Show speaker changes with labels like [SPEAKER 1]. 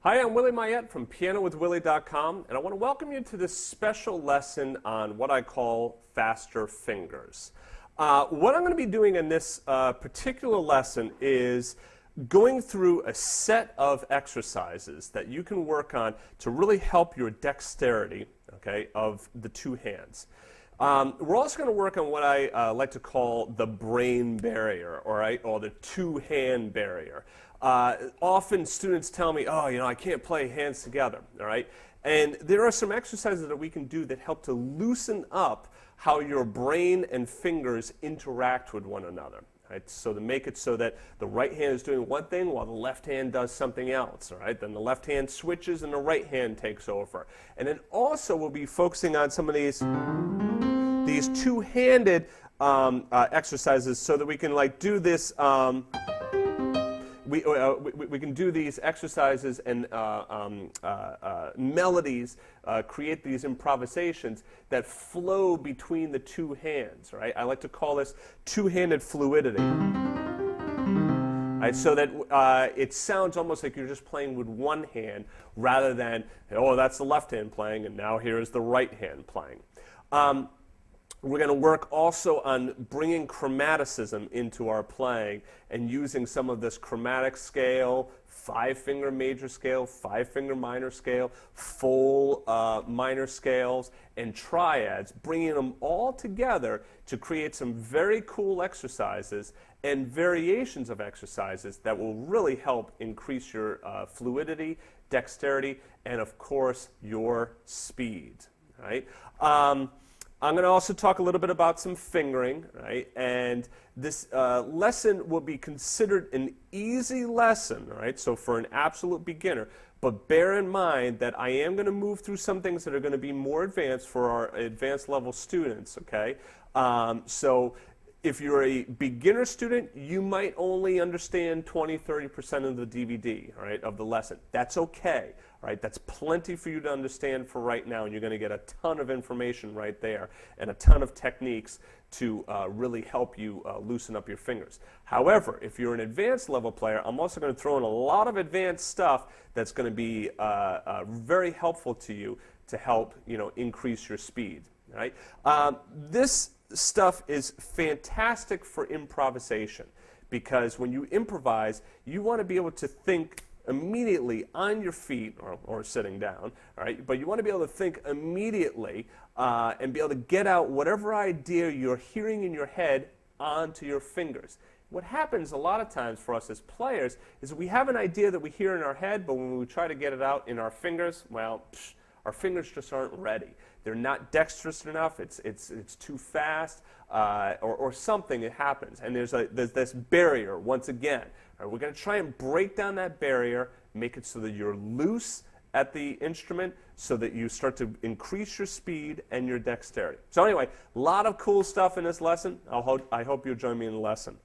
[SPEAKER 1] Hi, I'm Willie Mayette from pianowithwillie.com, and I want to welcome you to this special lesson on what I call faster fingers. What I'm going to be doing in this particular lesson is going through a set of exercises that you can work on to really help your dexterity, okay, of the two hands. We're also going to work on what I like to call the brain barrier, or the two-hand barrier. Often students tell me, oh, I can't play hands together, all right? And there are some exercises that we can do that help to loosen up how your brain and fingers interact with one another. Right? So to make it so that the right hand is doing one thing while the left hand does something else. All right? Then the left hand switches and the right hand takes over. And then also we'll be focusing on some of these two-handed exercises so that we can do this. We can do these exercises and melodies, create these improvisations that flow between the two hands, right? I like to call this two-handed fluidity. Right, so that it sounds almost like you're just playing with one hand rather than, oh, that's the left hand playing and now here's the right hand playing. We're going to work also on bringing chromaticism into our playing and using some of this chromatic scale, five-finger major scale, five-finger minor scale, full minor scales, and triads, bringing them all together to create some very cool exercises and variations of exercises that will really help increase your fluidity, dexterity, and of course your speed. Right? I'm going to also talk a little bit about some fingering, right? And this lesson will be considered an easy lesson, right? So for an absolute beginner. But bear in mind that I am going to move through some things that are going to be more advanced for our advanced level students, okay? So if you're a beginner student, you might only understand 20–30% of the DVD, all right, of the lesson. That's okay, all right? That's plenty for you to understand for right now, and you're going to get a ton of information right there and a ton of techniques to really help you loosen up your fingers. However, if you're an advanced level player, I'm also going to throw in a lot of advanced stuff that's going to be very helpful to you to help increase your speed. Right? This stuff is fantastic for improvisation because when you improvise, you want to be able to think immediately on your feet or sitting down, all right? But you want to be able to think immediately and be able to get out whatever idea you're hearing in your head onto your fingers. What happens a lot of times for us as players is we have an idea that we hear in our head, but when we try to get it out in our fingers, well, our fingers just aren't ready. They're not dexterous enough. It's too fast, or something. It happens, and there's this barrier once again. All right, we're going to try and break down that barrier, make it so that you're loose at the instrument, so that you start to increase your speed and your dexterity. So anyway, a lot of cool stuff in this lesson. I hope you'll join me in the lesson.